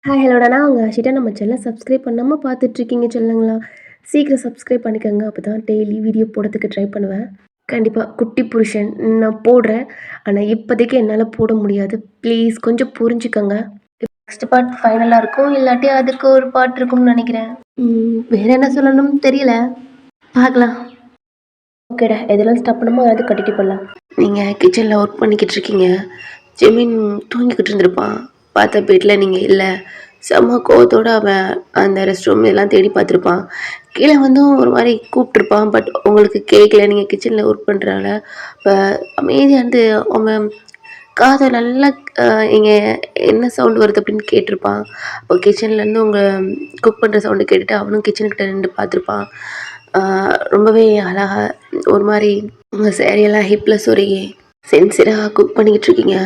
Hi ஹலோடா நான் உங்கள் ஆஷிட்டா. நம்ம சேனலை சப்ஸ்கிரைப் பண்ணாமல் பார்த்துட்ருக்கீங்க சொல்லுங்களா? சீக்கிரம் சப்ஸ்கிரைப் பண்ணிக்கோங்க. அப்போ தான் டெய்லி வீடியோ போடுறதுக்கு ட்ரை பண்ணுவேன். கண்டிப்பாக குட்டி புருஷன் நான் போடுறேன். ஆனால் இப்போதைக்கு என்னால் போட முடியாது. ப்ளீஸ் கொஞ்சம் புரிஞ்சுக்கோங்க. நெக்ஸ்ட் பார்ட் ஃபைனலாக இருக்கும், இல்லாட்டி அதுக்கு ஒரு பார்ட் இருக்கும்னு நினைக்கிறேன். வேறு என்ன சொல்லணும்னு தெரியல, பார்க்கலாம். ஓகேடா, எதெல்லாம் ஸ்டாப் பண்ணமோ அதாவது கட்டிட்டு போடலாம். நீங்கள் கிச்சனில் ஒர்க் பண்ணிக்கிட்டு இருக்கீங்க. ஜெமீன் தூங்கிக்கிட்டு இருந்திருப்பான். பார்த்த வீட்டில் நீங்கள் இல்லை. செம்ம கோவத்தோடு அவன் அந்த ரெஸ்ட் ரூம் எல்லாம் தேடி பார்த்துருப்பான். கீழே வந்தும் ஒரு மாதிரி கூப்பிட்ருப்பான். பட் உங்களுக்கு கேட்கல, நீங்கள் கிச்சனில் ஒர்க் பண்ணுறால. இப்போ அமைதியாக இருந்து அவன் காதை நல்லா இங்கே என்ன சவுண்டு வருது அப்படின்னு கேட்டிருப்பான். அப்போ கிச்சன்லேருந்து உங்கள் குக் பண்ணுற சவுண்டு கேட்டுட்டு அவனும் கிச்சனுக்கிட்ட நின்று பார்த்துருப்பான். ரொம்பவே அழகாக ஒரு மாதிரி உங்கள் சேரியெல்லாம் ஹிப்பில் சொருகி சென்சிடாக குக் பண்ணிக்கிட்டு இருக்கீங்க.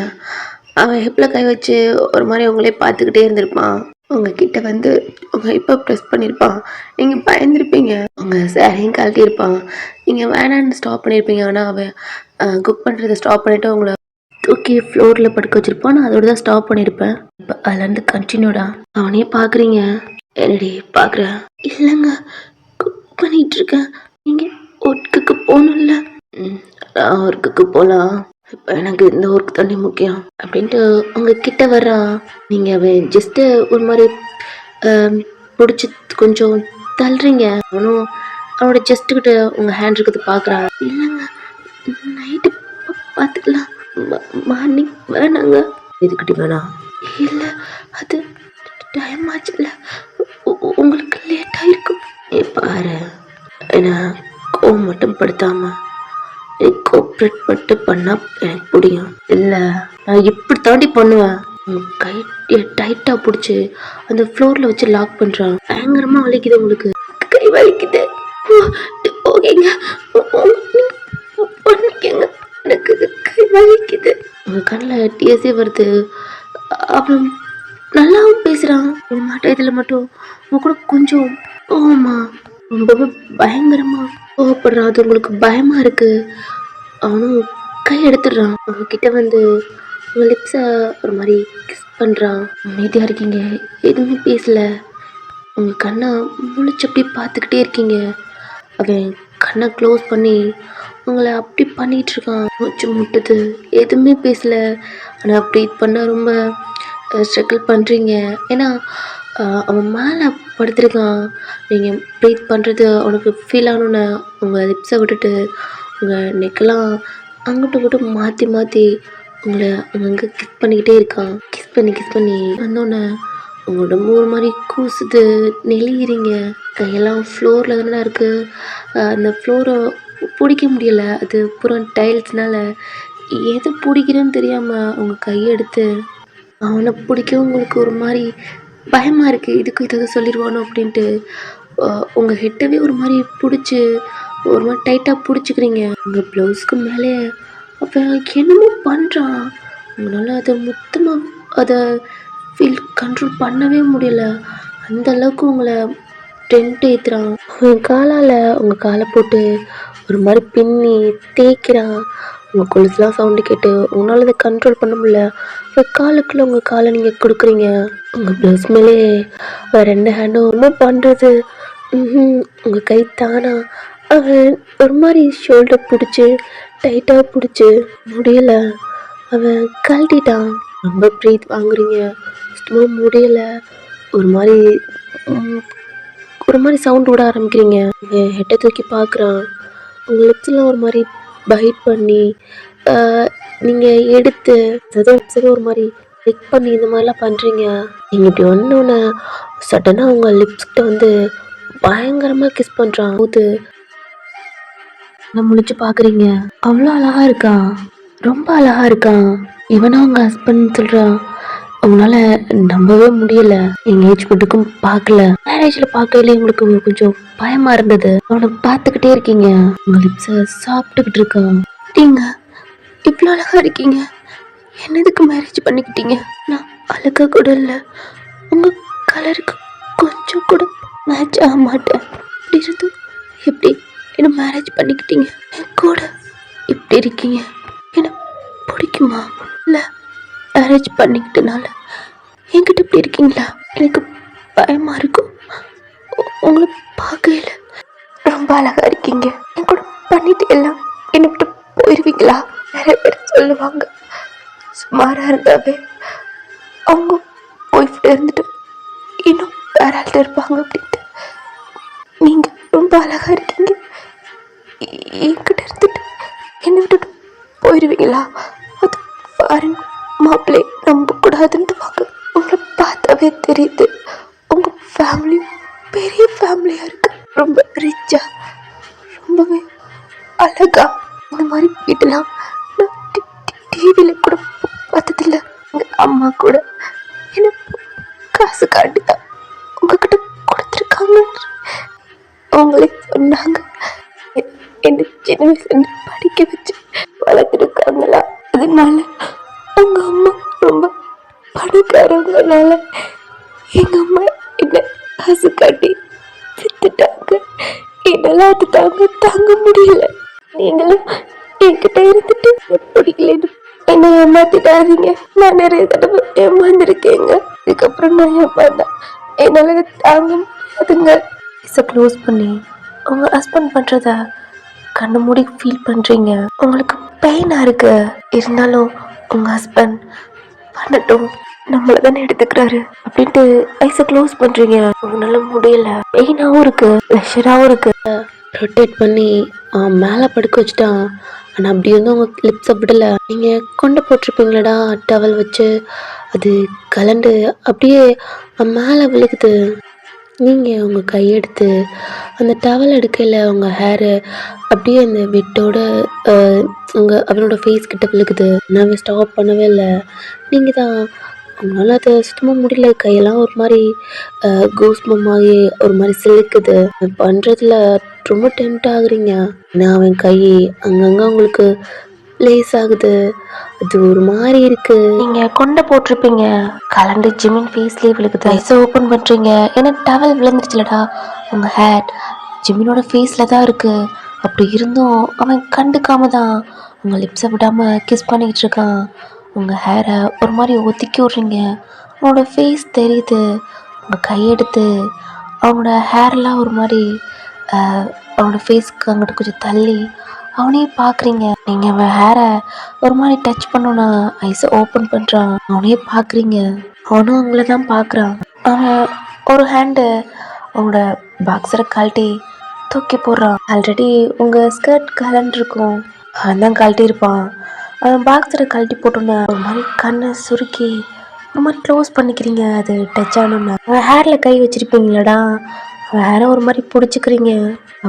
அவன் ஹிப்பில் கை வச்சு ஒரு மாதிரி உங்களே பார்த்துக்கிட்டே இருந்திருப்பான். உங்ககிட்ட வந்து உங்கள் ஹிப்பை ப்ரெஸ் பண்ணியிருப்பான். நீங்கள் பயந்துருப்பீங்க. உங்கள் சேரையும் கழட்டியிருப்பான். நீங்கள் வேணான்னு ஸ்டாப் பண்ணியிருப்பீங்க. ஆனால் அவன் குக் பண்ணுறதை ஸ்டாப் பண்ணிவிட்டு உங்களை தூக்கி ஃப்ளோரில் படுக்க வச்சுருப்பான். நான் அதோட தான் ஸ்டாப் பண்ணியிருப்பேன். இப்போ அதுலேருந்து கண்டினியூடா அவனையே பார்க்குறீங்க. என்னடி பார்க்குற? இல்லைங்க, குக் பண்ணிகிட்ருக்கேன். நீங்கள் ஒர்க்குக்கு போகணும்ல? நான் ஒர்க்குக்கு போகலாம். இப்போ எனக்கு இந்த ஒர்க் தண்ணி முக்கியம் அப்படின்ட்டு உங்ககிட்ட வர்றான். நீங்கள் அவன் ஜஸ்ட்டு ஒரு மாதிரி பிடிச்சி கொஞ்சம் தள்ளுறீங்க. அவனும் அவனோட ஜஸ்ட்டுக்கிட்ட உங்கள் ஹேண்ட் இருக்கிறது பார்க்குறான். இல்லைங்க, நைட்டு பார்த்துக்கலாம், மார்னிங் வேணாங்க. இதுக்கிட்ட வேணாம்? இல்லை, அது டைம் ஆச்சுல்ல, உங்களுக்கு லேட் ஆகிருக்கும். பாரு, ஏன்னா கோவம் மட்டும் படுத்தாமல் கோஆப்ரேட் மட்டும் பண்ணால் எனக்கு பிடிக்கும். இல்லை, நான் இப்படி தாண்டி பண்ணுவேன். கை டைட்டாக பிடிச்சி அந்த ஃப்ளோரில் வச்சு லாக் பண்ணுறான். பயங்கரமாக வலிக்குது உங்களுக்கு. கை வலிக்குது. ஓகேங்க, பண்ணிக்கங்க. எனக்கு கை வலிக்குது. உங்கள் கண்ணில் டிஎஸ்ஏ வருது. அப்புறம் நல்லாவும் பேசுகிறான். ஒரு மாட்டேன் இதில் மட்டும் உங்க கூட கொஞ்சம் கோவமா ரொம்பவே பயங்கரமாக கோவப்படுறான். அது உங்களுக்கு பயமாக இருக்குது. அவனும் கை எடுத்துடுறான். அவங்கக்கிட்ட வந்து உங்கள் லிப்ஸை ஒரு மாதிரி கிஸ் பண்ணுறான். அமைதியாக இருக்கீங்க, எதுவுமே பேசலை. உங்கள் கண்ணை முழிச்சு அப்படி பார்த்துக்கிட்டே இருக்கீங்க. அவன் கண்ணை க்ளோஸ் பண்ணி உங்களை அப்படி பண்ணிகிட்ருக்கான். மூச்சு முட்டுது, எதுவுமே பேசலை. ஆனால் அப்படி பண்ண ரொம்ப ஸ்ட்ரகிள் பண்ணுறீங்க. ஏன்னா அவன் மேலே படுத்துருக்கான். நீங்கள் ப்ரீத் பண்ணுறது அவனுக்கு ஃபீல் ஆகணுன்னு உங்கள் லிப்ஸை விட்டுட்டு உங்கள் நெக்கெல்லாம் அங்கிட்டு இங்கிட்டு மாற்றி மாற்றி உங்களை அங்கங்கே கிஸ் பண்ணிக்கிட்டே இருக்கான். கிஸ் பண்ணி வந்தோடனே உங்கள் உடம்பு ஒரு மாதிரி கூசுது, நெளிகிறீங்க. கையெல்லாம் ஃப்ளோரில் தானே இருக்குது. அந்த ஃப்ளோரை பிடிக்க முடியலை. அது பூரா டைல்ஸ்னால் எது பிடிக்கிறேன்னு தெரியாமல் உங்கள் கையை எடுத்து அவனை பிடிக்கவும் உங்களுக்கு ஒரு மாதிரி பயமாக இருக்குது. இதுக்கு இதை சொல்லிடுவானோ அப்படின்ட்டு உங்கள் ஹெட்டவே ஒரு மாதிரி பிடிச்சி ஒரு மாதிரி டைட்டாக பிடிச்சிக்கிறீங்க. உங்கள் ப்ளவுஸ்க்கு மேலே அப்போ என்னமோ பண்ணுறான். உங்களால் அதை மொத்தமாக அதை ஃபீல் கண்ட்ரோல் பண்ணவே முடியலை. அந்தளவுக்கு உங்களை டென்ட் ஏற்றுறான். உங்கள் காலால் உங்கள் காலை போட்டு ஒரு மாதிரி பின்னி தேய்க்கிறான். உங்கள் கொலுசுலாம் சவுண்டு கேட்டு உங்களால் அதை கண்ட்ரோல் பண்ண முடியல. உங்கள் காலுக்குள்ளே உங்கள் காலை நீங்கள் கொடுக்குறீங்க. உங்கள் ப்ளவுஸ் மேலே ரெண்டு ஹேண்டும் ரொம்ப பண்ணுறது. உங்கள் கை தானா அவன் ஒரு மாதிரி ஷோல்டர் பிடிச்சி டைட்டாக பிடிச்சி முடியலை. அவன் கழட்டிட்டான். ரொம்ப ப்ரீத் வாங்குறீங்க, சுத்தமாக முடியலை. ஒரு மாதிரி சவுண்ட் விட ஆரம்பிக்கிறீங்க. ஹெட்டை தூக்கி பார்க்குறான். உங்கள் லிப்ஸ்லாம் ஒரு மாதிரி பைட் பண்ணி நீங்கள் எடுத்து அதாவது ஒரு மாதிரி கிளிக் பண்ணி இந்த மாதிரிலாம் பண்ணுறீங்க. நீங்கள் இப்படி ஒன்று சடனாக உங்கள் லிப்ஸ்கிட்ட வந்து பயங்கரமாக கிஸ் பண்ணுறான். போது முழிச்சு பார்க்குறீங்க. அவ்வளோ அழகாக இருக்கான், ரொம்ப அழகாக இருக்கான். இவனா உங்கள் ஹஸ்பண்ட் சொல்கிறான். உங்களால் நம்பவே முடியலை. எங்கேஜ்மெண்ட்டுக்கும் பார்க்கல, மேரேஜில் பார்க்கல. உங்களுக்கு கொஞ்சம் பயமாக இருந்தது. அவனை பார்த்துக்கிட்டே இருக்கீங்க. உங்கள் லிப்ஸை சாப்பிட்டுக்கிட்டு இருக்கான். நீங்கள் இவ்வளோ அழகாக இருக்கீங்க, என்னதுக்கு மேரேஜ் பண்ணிக்கிட்டீங்க? நான் அழகாக கூட இல்லை, உங்கள் கலருக்கு கொஞ்சம் கூட மேட்ச் ஆக மாட்டேன். இப்படி இருந்து எப்படி என்ன மேரேஜ் பண்ணிக்கிட்டீங்க? என் கூட இப்படி இருக்கீங்க, என்ன பிடிக்குமா? இல்லை மேரேஜ் பண்ணிக்கிட்டனால என்கிட்ட இப்படி இருக்கீங்களா? எனக்கு பயமாக இருக்கும். உங்களை பார்க்கையில ரொம்ப அழகாக இருக்கீங்க. என் கூட பண்ணிட்டு எல்லாம் என்னை விட்டு போயிடுவீங்களா? நிறைய பேர் சொல்லுவாங்க, சுமாராக இருந்தாவே அவங்க ஒய்ஃப்ட இருந்துட்டு இன்னும் வேற ஆள்கிட்ட இருப்பாங்க அப்படின்ட்டு. நீங்கள் ரொம்ப அழகாக இருக்கீங்க. என்கிட்ட இருந்துட்டு என்னை விட்டுட்டு போயிடுவீங்களா? அது ஃபாரின் மாப்பிள்ளை நம்பக்கூடாதுன்னு வாங்க. உங்களை பார்த்தாவே தெரியுது உங்கள் ஃபேமிலி பெரிய ஃபேமிலியாக இருக்கு. ரொம்ப ரிச்சா, ரொம்பவே அழகா. இந்த மாதிரி வீட்டெல்லாம் நான் டிவியில் கூட பார்த்ததில்ல. எங்கள் அம்மா கூட என்ன காசு காட்டி தான் உங்ககிட்ட கொடுத்துருக்காங்க. அவங்களே சொன்னாங்க, என்ன சின்ன வயசுல படிக்க வச்சு வளர்த்துருக்காங்களா, அதனால உங்க அம்மா ரொம்ப பணக்காரங்கனால எங்க அம்மா என்ன காசு காட்டி வித்துட்டாங்க. என்னால அது தாங்க முடியல. நீங்களும் என்கிட்ட இருந்துட்டு பிடிக்கலன்னு என்ன ஏமாத்திட்டாதீங்க. நான் நிறைய தடவை ஏமாந்துருக்கேங்க. இதுக்கப்புறம் நான் ஏமாந்தா என்னால தாங்க முடியாதுங்க. க்ளோஸ் பண்ணி உங்க ஹஸ்பண்ட் பண்றத கண்ணு மூடி ஃபீல் பண்றீங்க. உங்களுக்கு பெயினா இருக்கு. இருந்தாலும் உங்க ஹஸ்பண்ட் பண்ணட்டும், நம்மள தானே எடுத்துக்கிறாரு அப்படின்ட்டு ஐஸை க்ளோஸ் பண்றீங்க. உங்களால முடியல. பெயினாவும் இருக்கு, ப்ரெஷராகவும் இருக்கு. ரொட்டேட் பண்ணி மேலே படுக்க வச்சுட்டான். ஆனால் அப்படி வந்து அவங்க லிப்ஸை விடலை. நீங்கள் கொண்டு போட்டிருப்பீங்களடா டவல் வச்சு, அது கலண்டு அப்படியே மேலே விழுகுது. நீங்கள் உங்கள் கையெடுத்து அந்த டவல் எடுக்கையில் உங்கள் ஹேரு அப்படியே அந்த வெட்டோட அவனோட ஃபேஸ் கிட்ட விழுகுது. நான் ஸ்டாப் பண்ணவே இல்லை. நீங்கள் தான் உங்களால் அதை சுத்தமாக முடியல. கையெல்லாம் ஒரு மாதிரி கூஸ்மமாகி ஒரு மாதிரி சிலுக்குது. பண்ணுறதுல ரொம்ப டெம்ட் ஆகுறீங்க. நான் அவன் கை அங்கங்கே உங்களுக்கு லேஸ் ஆகுது. அது ஒரு மாதிரி இருக்கு. நீங்க கொண்ட போட்டிருப்பீங்க, கலண்டு ஜிமின் ஃபேஸ்லேயே விழுகுது. ஐஸை ஓப்பன் பண்றீங்க, ஏன்னா டவல் விழுந்துருச்சுலடா. உங்க ஹேட் ஜிமினோட ஃபேஸ்ல தான் இருக்கு. அப்படி இருந்தும் அவன் கண்டுக்காம தான் உங்க லிப்ஸை விடாம கிஸ் பண்ணிக்கிட்டு இருக்கான். உங்க ஹேரை ஒரு மாதிரி ஒதுக்கி விட்றீங்க. அவனோட ஃபேஸ் தெரியுது. உங்க கையெடுத்து அவனோட ஹேர்லாம் ஒரு மாதிரி அவனோட ஃபேஸ்க்கு அங்கிட்ட கொஞ்சம் தள்ளி அவனையே பார்க்குறீங்க. நீங்கள் அவன் ஹேரை ஒரு மாதிரி டச் பண்ணோன்னா ஐஸை ஓப்பன் பண்ணுறான். அவனையே பார்க்குறீங்க. அவனும் அவங்கள தான் பார்க்குறான். அவன் ஒரு ஹேண்டு அவனோட பாக்ஸரை கழட்டி தூக்கி போடுறான். ஆல்ரெடி உங்கள் ஸ்கர்ட் கலண்டிருக்கும், அவன் தான் கழட்டி இருப்பான். அவன் பாக்ஸரை கழட்டி போட்டோன்னே ஒரு மாதிரி கண்ணை சுருக்கி ஒரு மாதிரி க்ளோஸ் பண்ணிக்கிறீங்க. அது டச் ஆகணுன்னா அவன் ஹேரில் கை வச்சுருப்பீங்களடா, அவன் ஹேரை ஒரு மாதிரி பிடிச்சிக்கிறீங்க.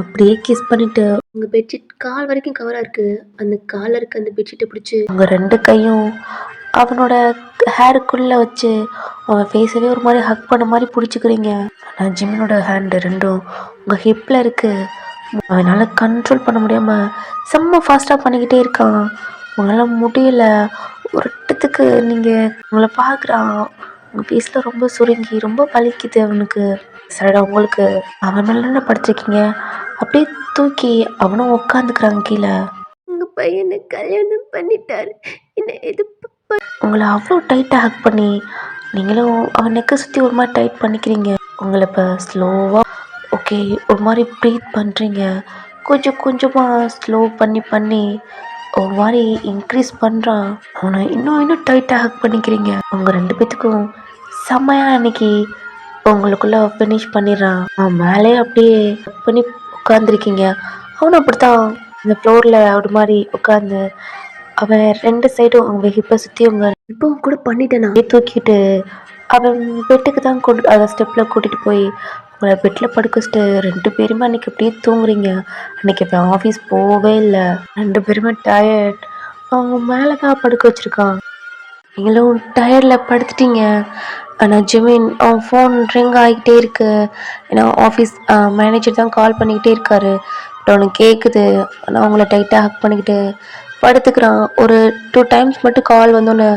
அப்படியே கிஸ் பண்ணிட்டு உங்கள் பெட்ஷீட் கால் வரைக்கும் கவராக இருக்குது. அந்த காலில் இருக்க அந்த பெட்ஷீட்டை பிடிச்சி உங்கள் ரெண்டு கையும் அவனோட ஹேருக்குள்ளே வச்சு அவன் ஃபேஸவே ஒரு மாதிரி ஹக் பண்ண மாதிரி பிடிச்சிக்கிறீங்க. ஆனால் ஜிமினோட ஹேண்டு ரெண்டும் உங்கள் ஹிப்பில் இருக்குது. அவனால் கண்ட்ரோல் பண்ண முடியாமல் செம்ம ஃபாஸ்ட்டாக பண்ணிக்கிட்டே இருக்கான். உங்களால் முடியல. ஒரு இடத்துக்கு நீங்கள் உங்களை பார்க்குறான். உங்கள் ஃபேஸில் ரொம்ப சுருங்கி ரொம்ப வலிக்குது அவனுக்கு. சடா உங்களுக்கு அவன் மேலே என்ன படுத்திருக்கீங்க, அப்படியே தூக்கி அவனும் உட்காந்துக்கிறாங்க கீழே. உங்கள் பையனை கல்யாணம் பண்ணிட்டாரு, என்ன எது உங்களை அவ்வளோ டைட்டாக ஹக் பண்ணி நீங்களும் அவன் நெக்கை சுற்றி ஒரு மாதிரி டைட் பண்ணிக்கிறீங்க. உங்களை இப்போ ஸ்லோவாக ஓகே ஒரு மாதிரி ப்ரீத் பண்ணுறீங்க. கொஞ்சம் கொஞ்சமாக ஸ்லோ பண்ணி ஒரு மாதிரி இன்க்ரீஸ் பண்ணுறான். அவனை இன்னும் டைட்டாக ஹக் பண்ணிக்கிறீங்க. உங்கள் ரெண்டு பேத்துக்கும் செம்மையாக அன்னைக்கு உங்களுக்குள்ளே ஃபினிஷ் பண்ணிடுறான். அவன் மேலே அப்படியே பண்ணி உட்காந்துருக்கீங்க. அவனும் அப்படித்தான் இந்த ஃப்ளோரில் ஒரு மாதிரி உட்காந்து அவன் ரெண்டு சைடும் அவங்க ஹிப்பை சுற்றி அவங்க இப்போ கூட பண்ணிட்டேன். தூக்கிட்டு அவன் பெட்டுக்கு தான் அதை ஸ்டெப்பில் கூட்டிகிட்டு போய் உங்களை பெட்டில் படுக்க வச்சுட்டு ரெண்டு பேருமே அன்றைக்கி அப்படியே தூங்குறீங்க. அன்றைக்கி இப்போ ஆஃபீஸ் போகவே இல்லை. ரெண்டு பேருமே டயர்ட். அவங்க மேலே தான் படுக்க வச்சுருக்கான். நீங்களும் டயர்டில் படுத்துட்டீங்க. ஆனால் ஜிமின் அவன் ஃபோன் ரிங் ஆகிக்கிட்டே இருக்கு. ஏன்னா ஆஃபீஸ் மேனேஜர் தான் கால் பண்ணிக்கிட்டே இருக்காரு. பட் அவனுக்கு கேட்குது. ஆனால் அவங்கள டைட்டாக ஹக் பண்ணிக்கிட்டு படுத்துக்கிறான். ஒரு 2 டைம்ஸ் மட்டும் கால் வந்தோன்னே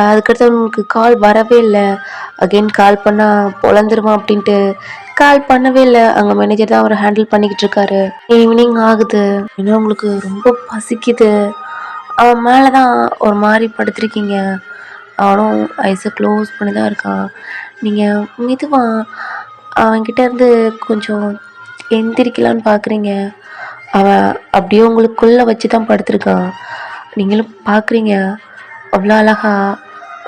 அதுக்கடுத்து அவனுக்கு கால் வரவே இல்லை. அகெயின் கால் பண்ணால் பொழந்துருவான் அப்படின்ட்டு கால் பண்ணவே இல்லை. அங்கே மேனேஜர் தான் அவரை ஹேண்டில் பண்ணிக்கிட்டு இருக்காரு. ஈவினிங் ஆகுது. ஏன்னா உங்களுக்கு ரொம்ப பசிக்குது. அவன் மேலே தான் ஒரு மாதிரி படுத்திருக்கீங்க. அவனும் ஐஸை க்ளோஸ் பண்ணி தான் இருக்கான். நீங்கள் மெதுவாக அவன்கிட்ட இருந்து கொஞ்சம் எந்திரிக்கலான்னு பார்க்குறீங்க. அவன் அப்படியே உங்களுக்குள்ளே வச்சு தான் படுத்திருக்கான். நீங்களும் பார்க்குறீங்க அவ்வளோ அழகா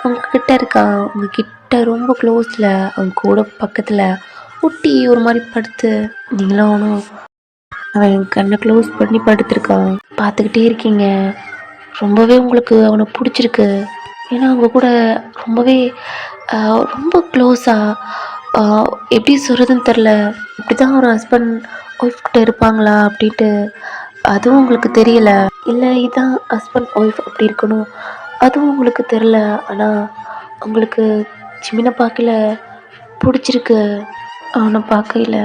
உங்ககிட்ட இருக்கான். உங்ககிட்ட ரொம்ப க்ளோஸில் அவன் கூட பக்கத்தில் ஒட்டி ஒரு மாதிரி படுத்து நீங்களும் அவனும் அவன் கண்ணை க்ளோஸ் பண்ணி படுத்திருக்கான். பார்த்துக்கிட்டே இருக்கீங்க. ரொம்பவே உங்களுக்கு அவனை பிடிச்சிருக்கு. ஏன்னா அவங்க கூட ரொம்பவே ரொம்ப க்ளோஸாக எப்படி சொல்கிறதுன்னு தெரில. இப்படி தான் ஒரு ஹஸ்பண்ட் ஒய்ஃப் கிட்ட இருப்பாங்களா அப்படின்ட்டு அதுவும் உங்களுக்கு தெரியல. இல்லை இதான் ஹஸ்பண்ட் ஒய்ஃப் அப்படி இருக்கணும் அதுவும் உங்களுக்கு தெரில. ஆனால் உங்களுக்கு ஜிமினை பார்க்கல பிடிச்சிருக்கு. அவனை பார்க்கையில்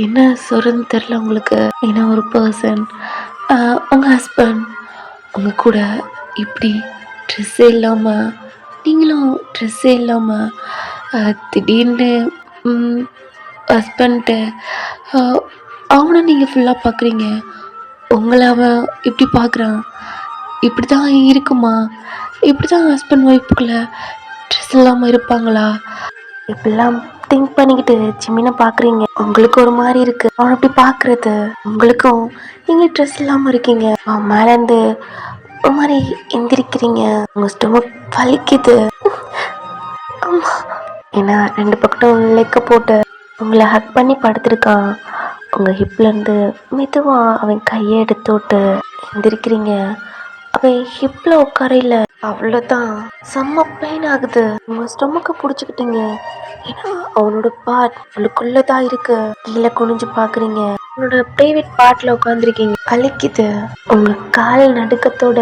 என்ன சொல்கிறதுன்னு தெரில உங்களுக்கு. ஏன்னா ஒரு பர்சன் உங்கள் ஹஸ்பண்ட் உங்கள் கூட இப்படி ட்ரெஸ்ஸே இல்லாமல் நீங்களும் ட்ரெஸ்ஸே இல்லாமல் திடீர்னு ஹஸ்பண்ட்டு அவனை நீங்கள் ஃபுல்லாக பார்க்குறீங்க. உங்களை அவன் இப்படி பார்க்குறான். இப்படி தான் இருக்குமா? இப்படி தான் ஹஸ்பண்ட் ஒய்ஃபுக்குள்ளே ட்ரெஸ் இல்லாமல் இருப்பாங்களா? இப்படிலாம் திங்க் பண்ணிக்கிட்டு ஜிமினை பார்க்குறீங்க. உங்களுக்கு ஒரு மாதிரி இருக்குது அவனை அப்படி பார்க்குறது. உங்களுக்கும் நீங்கள் ட்ரெஸ் இல்லாமல் இருக்கீங்க. அவன் மேலேருந்து ஒரு மாதிரி எந்திரிக்கிறீங்க. உங்கள் ஸ்டொமக் வலிக்குது. அம்மா ஏன்னா 2 பக்கட்டும் லெக்க போட்டு உங்களை ஹக் பண்ணி படுத்திருக்கான். உங்கள் ஹிப்லேருந்து மெதுவாக அவன் கையை எடுத்து விட்டு எந்திரிக்கிறீங்க. அவன் ஹிப்பில் உட்காரையில் அவ்வளோதான் செம்ம பெயின் ஆகுது. உங்கள் ஸ்டொமக்கை பிடிச்சிக்கிட்டீங்க. ஏன்னா அவனோட பார்ட் அவளுக்குள்ளே தான் இருக்கு. கீழே குனிஞ்சு பார்க்குறீங்க. உங்களோட ப்ரைவேட் பார்ட்டில் உட்காந்துருக்கீங்க. வலிக்குது. உங்கள் கால் நடுக்கத்தோட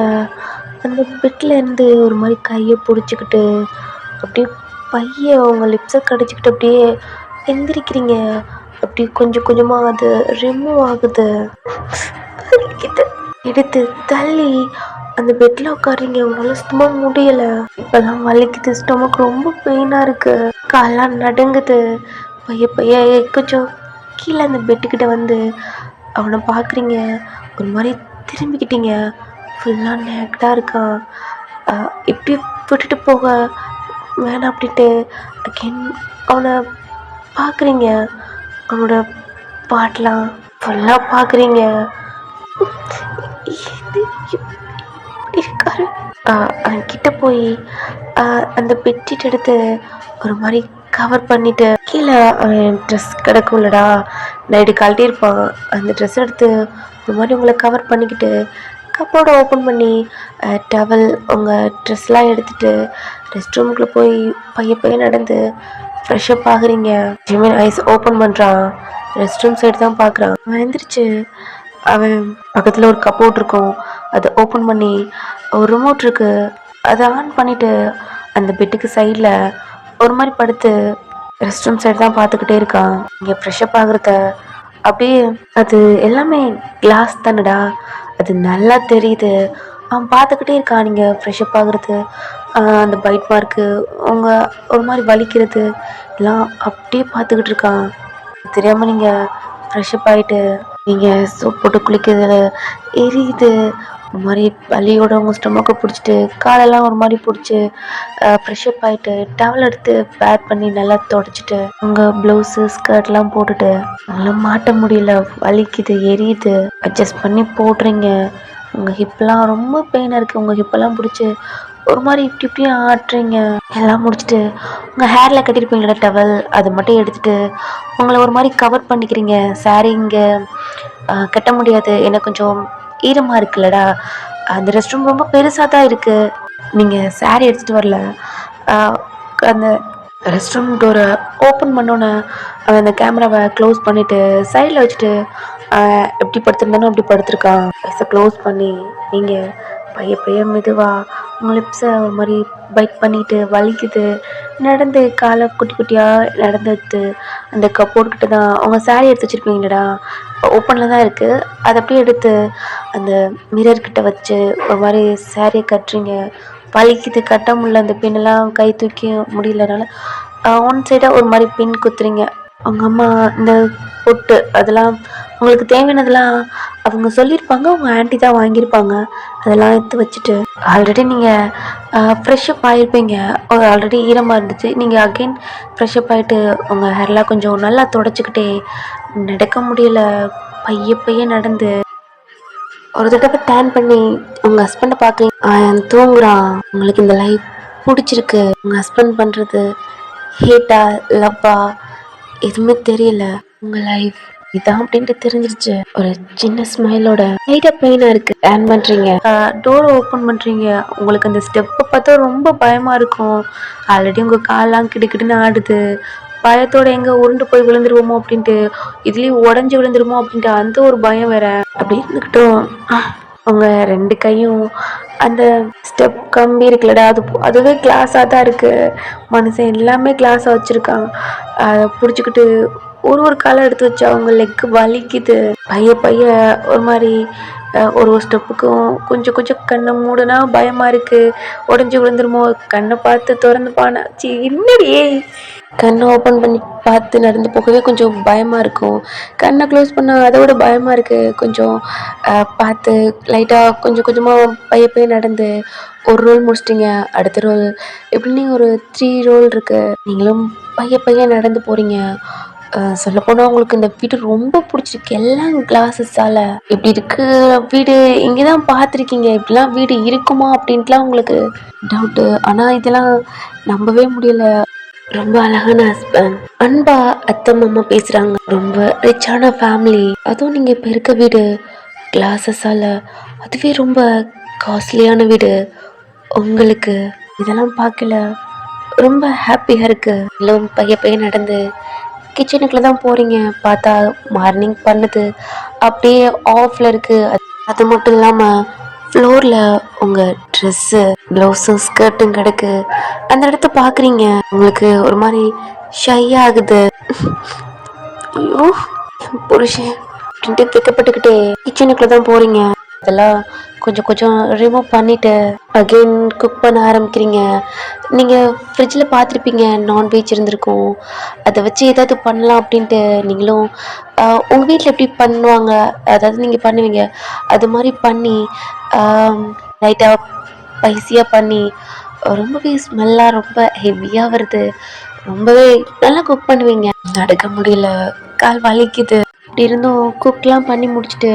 அந்த பெட்டில் இருந்து ஒரு மாதிரி கையை பிடிச்சிக்கிட்டு அப்படியே பைய உங்கள் லிப்ஸை கடிச்சிக்கிட்டு அப்படியே எந்திரிக்கிறீங்க. அப்படி கொஞ்சம் கொஞ்சமாக அது ரிமூவ் ஆகுது. வலிக்குது. எடுத்து தள்ளி அந்த பெட்டில் உட்காருங்க. உங்களால் சுத்தமாக முடியலை. இப்போல்லாம் வலிக்குது. ஸ்டொமக் ரொம்ப பெயினாக இருக்குது. காலெலாம் நடுங்குது. பைய கொஞ்சம் கீழே அந்த பெட்டுக்கிட்ட வந்து அவனை பார்க்குறீங்க. ஒரு மாதிரி திரும்பிக்கிட்டீங்க. ஃபுல்லாக நேக்கடாக இருக்கான். இப்படி விட்டுட்டு போக வேணாம் அப்படின்ட்டு அகெயின் அவனை பார்க்குறீங்க. அவனோட பாட்டெலாம் ஃபுல்லாக பார்க்குறீங்க. இருக்காரு. அவன்கிட்ட போய் அந்த பெட்ஷீட் எடுத்து ஒரு மாதிரி கவர் பண்ணிவிட்டு கீழே அவன் ட்ரெஸ் கிடக்கும்லடா நைட்டு கழட்டியிருப்பான். அந்த ட்ரெஸ் எடுத்து ஒரு மாதிரி உங்களை கவர் பண்ணிக்கிட்டு கப்போர்டை ஓப்பன் பண்ணி டவல் உங்கள் ட்ரெஸ்லாம் எடுத்துகிட்டு ரெஸ்ட் ரூமுக்குள்ளே போய் பைய நடந்து ஃப்ரெஷ்ஷப் ஆகுறீங்க. ஜிமின் ஐஸ் ஓப்பன் பண்ணுறான். ரெஸ்ட் ரூம் சைடு தான் பார்க்குறான். அவன் எழுந்திரிச்சு அவன் பக்கத்தில் ஒரு கப்போர்ட் இருக்கும். அதை ஓப்பன் பண்ணி ஒரு ரிமோட் இருக்குது. அதை ஆன் பண்ணிவிட்டு அந்த பெட்டுக்கு சைடில் ஒரு மாதிரி படுத்து ரெஸ்ட் ரூம் சைடு தான் பார்த்துக்கிட்டே இருக்கான். இங்கே ஃப்ரெஷ்ஷப் ஆகுறத அப்படியே அது எல்லாமே கிளாஸ் தானடா அது நல்லா தெரியுது. அவன் பார்த்துக்கிட்டே இருக்கான். நீங்கள் ஃப்ரெஷ்ஷப் ஆகுறது அந்த பைட் மார்க்கு அவங்க ஒரு மாதிரி வலிக்கிறது எல்லாம் அப்படியே பார்த்துக்கிட்டு இருக்கான். தெரியாமல் நீங்கள் ஃப்ரெஷ்ஷப் ஆகிட்டு நீங்கள் சோப் போட்டு குளிக்கிறது எரியுது. ஒரு மாதிரி வலியோட உங்கள் ஸ்டொமக்கை பிடிச்சிட்டு காலெல்லாம் ஒரு மாதிரி பிடிச்சி ஃப்ரெஷ்ஷப் ஆகிட்டு டவல் எடுத்து பேர் பண்ணி நல்லா தொடச்சிட்டு உங்கள் ப்ளவுஸு ஸ்கர்ட்லாம் போட்டுட்டு அதெல்லாம் மாட்ட முடியல. வலிக்குது எரியுது. அட்ஜஸ்ட் பண்ணி போடுறீங்க. உங்கள் ஹிப்லாம் ரொம்ப பெயினாக இருக்குது. உங்கள் ஹிப்பெல்லாம் பிடிச்சி ஒரு மாதிரி இப்படியும் ஆட்டுறீங்க. எல்லாம் முடிச்சுட்டு உங்கள் ஹேரில் கட்டியிருப்பீங்களா டவல் அதை மட்டும் எடுத்துகிட்டு உங்களை ஒரு மாதிரி கவர் பண்ணிக்கிறீங்க. சாரீ இங்கே கட்ட முடியாது ஏன்னா கொஞ்சம் ஈரமாக இருக்குல்லடா. அந்த ரெஸ்ட் ரூம் ரொம்ப பெருசாக தான் இருக்குது. நீங்கள் சாரீ எடுத்துகிட்டு வரல. அந்த ரெஸ்ட் ரூம் டோரை ஓப்பன் பண்ணோன்னே அவன் அந்த கேமராவை க்ளோஸ் பண்ணிவிட்டு சைடில் வச்சுட்டு எப்படி படுத்திருந்தானோ அப்படி படுத்திருக்கான். ஃபேஸை க்ளோஸ் பண்ணி நீங்கள் பைய மெதுவாக உங்கள் லிப்ஸை ஒரு மாதிரி பைட் பண்ணிட்டு வலிக்குது. நடந்து காலை குட்டி குட்டியாக நடந்துட்டு அந்த கப்போர்ட்கிட்ட தான் அவங்க சாரீ எடுத்து வச்சுருப்பீங்களடா ஓப்பனில் தான் இருக்குது. அதை அப்படியே எடுத்து அந்த மிரர்கிட்ட வச்சு ஒரு மாதிரி சாரியை கட்டுறீங்க. வலிக்குது. கட்ட முடியல. அந்த பின்னெல்லாம் கை தூக்கி முடியலனால ஒன் சைடாக ஒரு மாதிரி பின் குத்துறீங்க. அவங்க அம்மா இந்த பொட்டு அதெல்லாம் உங்களுக்கு தேவையானதெல்லாம் அவங்க சொல்லியிருப்பாங்க, உங்கள் ஆன்ட்டி தான் வாங்கியிருப்பாங்க. அதெல்லாம் எடுத்து வச்சுட்டு ஆல்ரெடி நீங்கள் ஃப்ரெஷ்அப் ஆகிருப்பீங்க. ஆல்ரெடி ஈரமாக இருந்துச்சு. நீங்கள் அகெயின் ஃப்ரெஷ்அப் ஆகிட்டு உங்கள் ஹேர்லாம் கொஞ்சம் நல்லா தொடச்சிக்கிட்டே நடக்க முடியல. பைய பைய நடந்து ஒரு தடவை டேன் பண்ணி உங்கள் ஹஸ்பண்டை பார்க்குறீங்க, தூங்குறான். உங்களுக்கு இந்த லைஃப் பிடிச்சிருக்கு. உங்கள் ஹஸ்பண்ட் பண்ணுறது ஹேட்டா லவ்வா எதுவுமே தெரியல. உங்கள் லைஃப் இதான் அப்படின்ட்டு தெரிஞ்சிருச்சு. ஒரு சின்ன ஸ்மைலோட லைட்டா பெயினா இருக்கு. டேன் பண்றீங்க, டோர் ஓப்பன் பண்றீங்க. உங்களுக்கு அந்த ஸ்டெப்பை பார்த்தா ரொம்ப பயமா இருக்கும். ஆல்ரெடி உங்க கால்லாம் கிடுக்கிட்டுன்னு ஆடுது. பயத்தோட எங்க உருண்டு போய் விழுந்துருவோமோ அப்படின்ட்டு, இதுலயும் உடஞ்சி விழுந்துருமோ அப்படின்ட்டு அந்த ஒரு பயம் வேற. அப்படி இருந்துக்கிட்டும் உங்க 2 கையும் அந்த ஸ்டெப் கம்பி இருக்குல்லடா, அதுவே கிளாஸாக தான் இருக்கு. மனுஷன் எல்லாமே கிளாஸாக வச்சிருக்கான். அதை பிடிச்சிக்கிட்டு ஒரு காலை எடுத்து வச்சா அவங்க லெக்கு வலிக்குது. பைய ஒரு மாதிரி ஒரு ஸ்டெப்புக்கும் கொஞ்சம் கொஞ்சம் கண்ணை மூடுனா பயமா இருக்கு. உடஞ்சி விழுந்துருமோ, கண்ணை பார்த்து திறந்து பானா என்னடி கண்ணை ஓப்பன் பண்ணி பார்த்து நடந்து போகவே கொஞ்சம் பயமாக இருக்கும். கண்ணை க்ளோஸ் பண்ணால் அதை விட பயமாக இருக்குது. கொஞ்சம் பார்த்து லைட்டாக கொஞ்சம் கொஞ்சமாக பைய நடந்து ஒரு ரோல் முடிச்சிட்டிங்க. அடுத்த ரோல் எப்படின்னு ஒரு 3 ரோல் இருக்குது. நீங்களும் பைய நடந்து போகிறீங்க. சொல்லப்போனால் உங்களுக்கு இந்த வீடு ரொம்ப பிடிச்சிருக்கு. எல்லாம் கிளாஸஸால் இப்படி இருக்கு வீடு. இங்கே தான் பார்த்துருக்கீங்க, இப்படிலாம் வீடு இருக்குமா அப்படின்ட்டுலாம் உங்களுக்கு டவுட்டு. ஆனால் இதெல்லாம் நம்பவே முடியல. ரொம்ப அழகான ஹஸ்பண்ட், அன்பா அத்தை மாமா பேசுறாங்க. ரொம்ப ரிச்சான ஃபேமிலி. அதுவும் நீங்க இப்ப இருக்க வீடு கிளாஸஸால அதுவே ரொம்ப காஸ்ட்லியான வீடு. உங்களுக்கு இதெல்லாம் பார்க்கல ரொம்ப ஹாப்பியா இருக்கு. எல்லாம் பைய நடந்து கிச்சனுக்குள்ள தான் போறீங்க. பார்த்தா மார்னிங் பண்ணது அப்படியே ஆஃப்ல இருக்கு. அது மட்டும் இல்லாம ஃப்ளோரில் உங்கள் ட்ரெஸ்ஸு ப்ளவுஸும் ஸ்கர்ட்டும் கிடக்கு. அந்த இடத்த பார்க்குறீங்க, உங்களுக்கு ஒரு மாதிரி ஷை ஆகுது. ஐயோ புருஷன் அப்படின்ட்டு பிக்கப்பட்டுக்கிட்டே கிச்சனுக்குள்ள தான் போகிறீங்க. அதெல்லாம் கொஞ்சம் கொஞ்சம் ரிமூவ் பண்ணிவிட்டு அகெயின் குக் பண்ண ஆரம்பிக்கிறீங்க. நீங்கள் ஃப்ரிட்ஜில் பார்த்துருப்பீங்க, நான்வெஜ் இருந்திருக்கும். அதை வச்சு ஏதாவது பண்ணலாம் அப்படின்ட்டு நீங்களும் உங்கள் வீட்டில் எப்படி பண்ணுவாங்க, அதாவது நீங்கள் பண்ணுவீங்க அது மாதிரி பண்ணி லைட்டாக ஸ்பைஸியாக பண்ணி ரொம்பவே ஸ்மெல்லாக ரொம்ப ஹெவியாக வருது. ரொம்பவே நல்லா குக் பண்ணுவீங்க. நடக்க முடியல, கால் வலிக்குது. இப்படி இருந்தும் குக்லாம் பண்ணி முடிச்சுட்டு